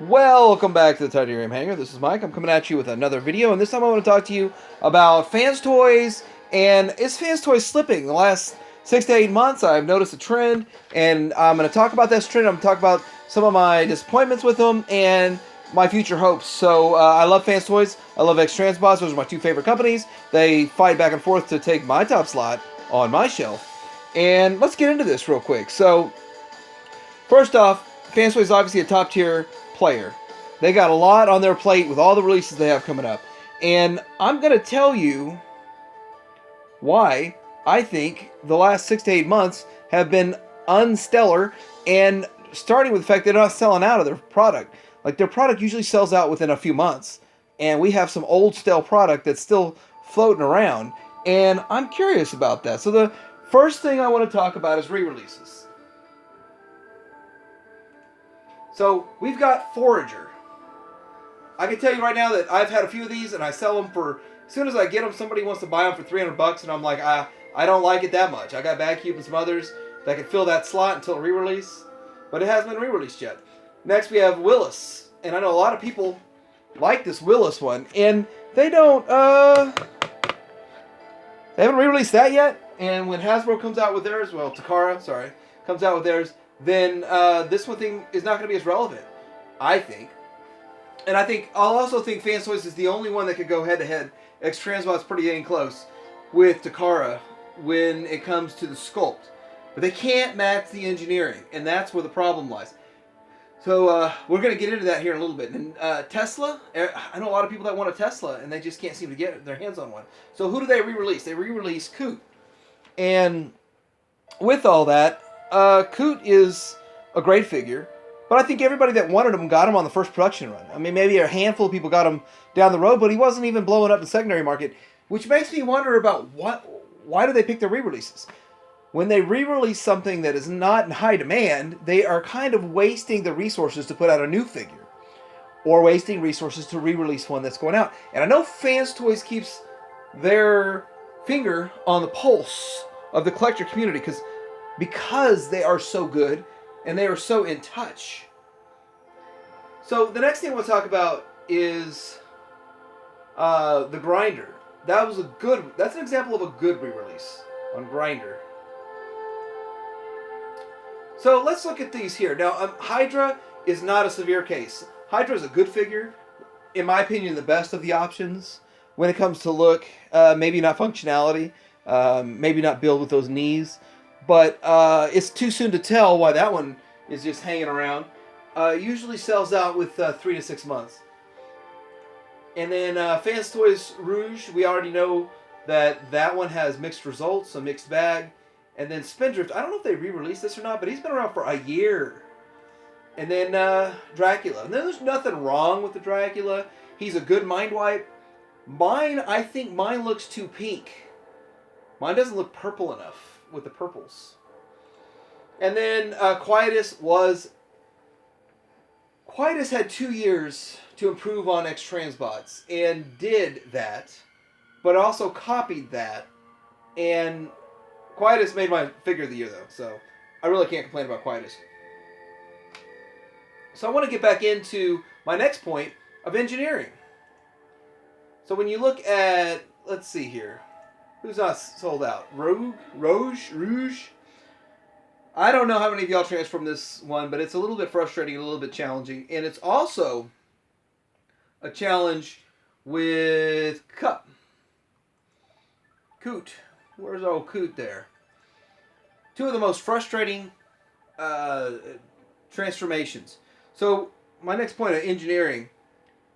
Welcome back to the Titanium Hangar. This is Mike. I'm coming at you with another video, and this time I want to talk to you about Fanstoys. And is Fanstoys slipping? The last 6 to 8 months, I've noticed a trend, and I'm going to talk about this trend. I'm going to talk about some of my disappointments with them and my future hopes. So I love Fanstoys. I love X-Transbots. Those are my two favorite companies. They fight back and forth to take my top slot on my shelf. And let's get into this real quick. So first off, Fanstoys is obviously a top tier player. They got a lot on their plate with all the releases they have coming up. And I'm going to tell you why I think the last 6 to 8 months have been unstellar, and starting with the fact they're not selling out of their product. Like, their product usually sells out within a few months. And we have some old stale product that's still floating around. And I'm curious about that. So the first thing I want to talk about is re-releases. So we've got Forager. I can tell you right now that I've had a few of these, and I sell them for, as soon as I get them, somebody wants to buy them for $300, and I'm like, I don't like it that much. I got Bad Cube and some others that can fill that slot until re-release, but it hasn't been re-released yet. Next we have Willis, and I know a lot of people like this Willis one, and they don't, they haven't re-released that yet, and when Hasbro comes out with theirs, well, Takara, sorry, comes out with theirs, then this one thing is not going to be as relevant, I think. And I'll also think Fanstoys is the only one that could go head-to-head. X-Transbot's pretty dang close with Takara when it comes to the sculpt. But they can't match the engineering, and that's where the problem lies. So we're going to get into that here in a little bit. And Tesla, I know a lot of people that want a Tesla, and they just can't seem to get their hands on one. So who do they re-release? They re-release Coot. And with all that, Coot is a great figure, but I think everybody that wanted him got him on the first production run. I mean, maybe a handful of people got him down the road, but he wasn't even blowing up the secondary market, which makes me wonder about why do they pick their re-releases? When they re-release something that is not in high demand, they are kind of wasting the resources to put out a new figure, or wasting resources to re-release one that's going out. And I know Fanstoys keeps their finger on the pulse of the collector community because they are so good and they are so in touch. So the next thing we'll talk about is the Grinder. That's an example of a good re-release on Grinder. So let's look at these here. Now, Hydra is not a severe case. Hydra is a good figure. In my opinion, the best of the options when it comes to look. Maybe not functionality. Maybe not build with those knees. But it's too soon to tell why that one is just hanging around. Usually sells out with 3 to 6 months. And then Fanstoys Rouge, we already know that one has mixed results, a mixed bag. And then Spindrift, I don't know if they re-released this or not, but he's been around for a year. And then Dracula. And then there's nothing wrong with the Dracula. He's a good mind wipe. I think mine looks too pink. Mine doesn't look purple enough with the purples. And then Quietus had 2 years to improve on X-Transbots, and did that, but also copied that. And Quietus made my figure of the year, though, so I really can't complain about Quietus. So I want to get back into my next point of engineering. So when you look at, let's see here, who's not sold out? Rouge? I don't know how many of y'all transformed this one, but it's a little bit frustrating, a little bit challenging. And it's also a challenge with Coot. Where's old Coot there? Two of the most frustrating transformations. So my next point of engineering.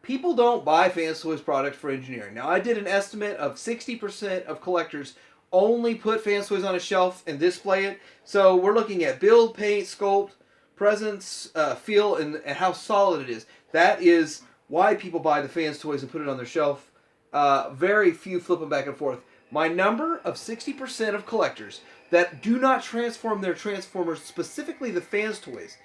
People don't buy Fanstoys products for engineering. Now, I did an estimate of 60% of collectors only put Fanstoys on a shelf and display it. So we're looking at build, paint, sculpt, presence, feel, and how solid it is. That is why people buy the Fanstoys and put it on their shelf. Very few flip them back and forth. My number of 60% of collectors that do not transform their Transformers, specifically the Fanstoys,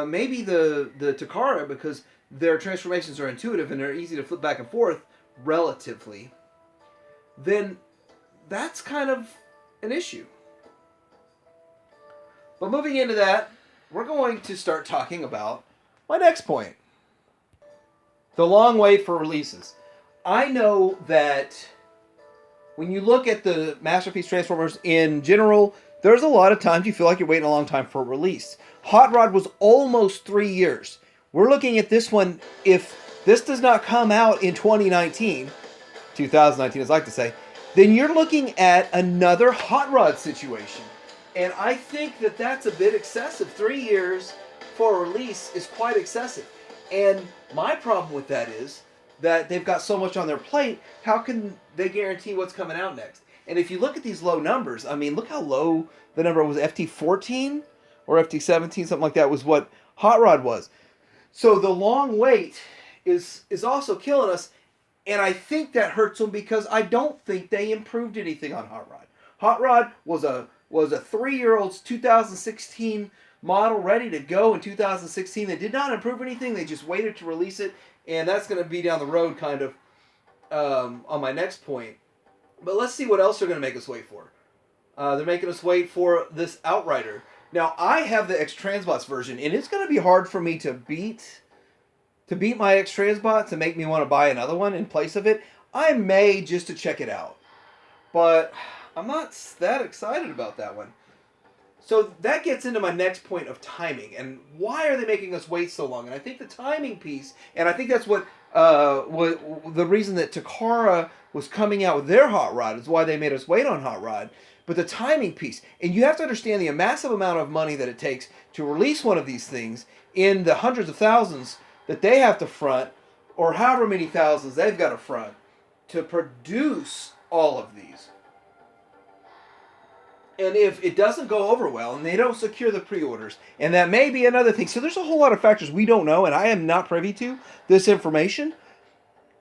maybe the Takara, because their transformations are intuitive and they're easy to flip back and forth, relatively, then that's kind of an issue. But moving into that, we're going to start talking about my next point. The long wait for releases. I know that when you look at the Masterpiece Transformers in general, there's a lot of times you feel like you're waiting a long time for a release. Hot Rod was almost 3 years. We're looking at this one. If this does not come out in 2019, as I like to say, then you're looking at another Hot Rod situation. And I think that that's a bit excessive. 3 years for a release is quite excessive. And my problem with that is that they've got so much on their plate. How can they guarantee what's coming out next? And if you look at these low numbers, I mean, look how low the number was. FT14 or FT17, something like that, was what Hot Rod was. So the long wait is also killing us. And I think that hurts them because I don't think they improved anything on Hot Rod. Hot Rod was a 3-year-old's 2016 model ready to go in 2016. They did not improve anything. They just waited to release it, and that's going to be down the road kind of on my next point. But let's see what else they're going to make us wait for. They're making us wait for this Outrider. Now, I have the X-Transbots version, and it's going to be hard for me to beat my X-Transbot to make me want to buy another one in place of it. I may just to check it out. But I'm not that excited about that one. So that gets into my next point of timing. And why are they making us wait so long? And I think the timing piece, and I think that's what the reason that Takara was coming out with their Hot Rod is why they made us wait on Hot Rod. But the timing piece, and you have to understand the massive amount of money that it takes to release one of these things in the hundreds of thousands that they have to front, or however many thousands they've got to front to produce all of these. And if it doesn't go over well and they don't secure the pre-orders, and that may be another thing. So there's a whole lot of factors we don't know, and I am not privy to this information.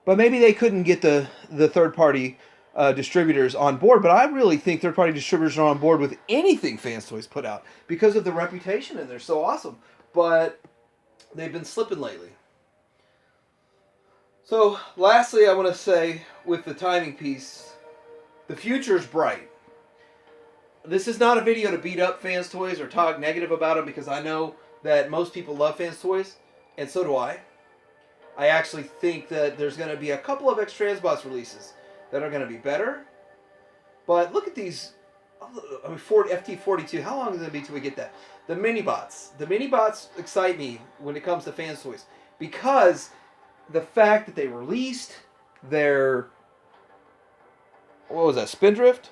But maybe they couldn't get the third-party distributors on board. But I really think third-party distributors are on board with anything Fanstoys put out because of the reputation, and they're so awesome. But they've been slipping lately. So lastly, I want to say with the timing piece, the future is bright. This is not a video to beat up Fanstoys or talk negative about them because I know that most people love Fanstoys, and so do I. I actually think that there's going to be a couple of X-Transbots releases that are going to be better. But look at these. I mean, FT42. How long is it going to be till we get that? The mini-bots. The mini-bots excite me when it comes to Fanstoys because the fact that they released their, what was that, Spindrift?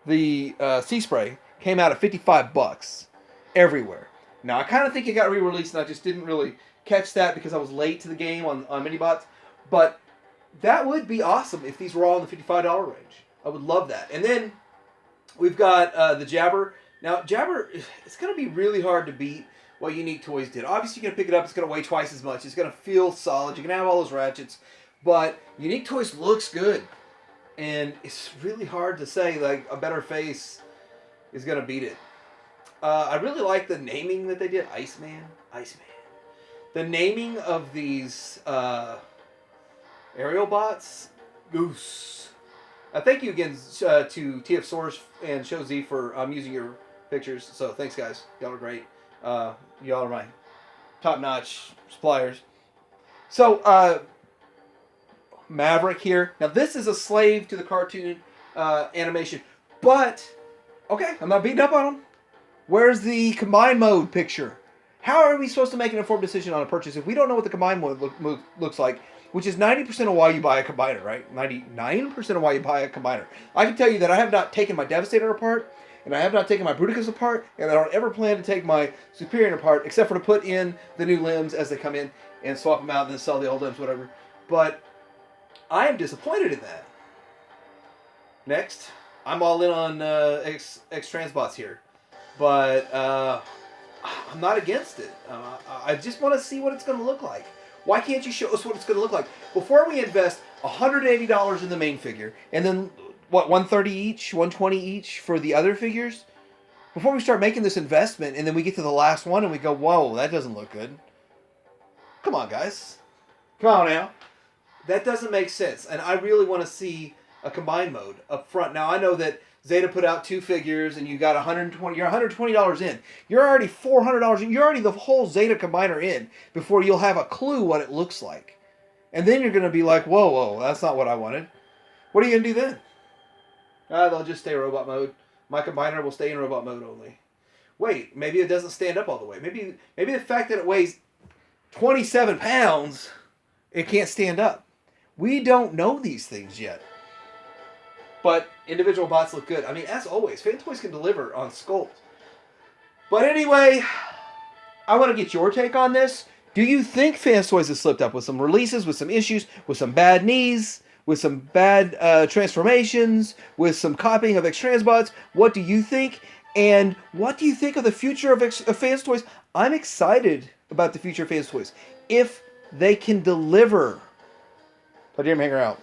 The Sea Spray came out at $55 everywhere. Now, I kind of think it got re-released, and I just didn't really catch that because I was late to the game on mini-bots. But that would be awesome if these were all in the $55 range. I would love that. And then we've got the Jabber. Now, Jabber, it's going to be really hard to beat what Unique Toys did. Obviously, you're going to pick it up. It's going to weigh twice as much. It's going to feel solid. You can have all those ratchets. But Unique Toys looks good. And it's really hard to say, like, a better face is going to beat it. I really like the naming that they did. Iceman. The naming of these aerial bots. Goose. Thank you again to TF Source and Show Z for using your pictures. So thanks, guys. Y'all are great. Y'all are my top-notch suppliers. So, Maverick here. Now, this is a slave to the cartoon animation. But, okay, I'm not beating up on him. Where's the combined mode picture? How are we supposed to make an informed decision on a purchase if we don't know what the combined mode looks like? Which is 90% of why you buy a combiner, right? 99% of why you buy a combiner. I can tell you that I have not taken my Devastator apart, and I have not taken my Bruticus apart, and I don't ever plan to take my Superior apart, except for to put in the new limbs as they come in and swap them out and then sell the old limbs, whatever. But I am disappointed in that. Next, I'm all in on X-Transbots here. But I'm not against it. I just want to see what it's going to look like. Why can't you show us what it's going to look like? Before we invest $180 in the main figure, and then, what, $130 each, $120 each for the other figures? Before we start making this investment, and then we get to the last one, and we go, whoa, that doesn't look good. Come on, guys. Come on now. That doesn't make sense. And I really want to see a combined mode up front. Now, I know that Zeta put out 2 figures, and you got $120. You're $120 in. You're already $400 in. You're already the whole Zeta combiner in before you'll have a clue what it looks like. And then you're going to be like, whoa, that's not what I wanted. What are you going to do then? They'll just stay robot mode. My combiner will stay in robot mode only. Wait, maybe it doesn't stand up all the way. Maybe the fact that it weighs 27 pounds, it can't stand up. We don't know these things yet. But individual bots look good. I mean, as always, Fanstoys can deliver on sculpt. But anyway, I want to get your take on this. Do you think Fanstoys has slipped up with some releases, with some issues, with some bad knees, with some bad transformations, with some copying of X-Transbots? What do you think? And what do you think of the future of Fanstoys? I'm excited about the future of Fanstoys. If they can deliver. Palladium Hanger out.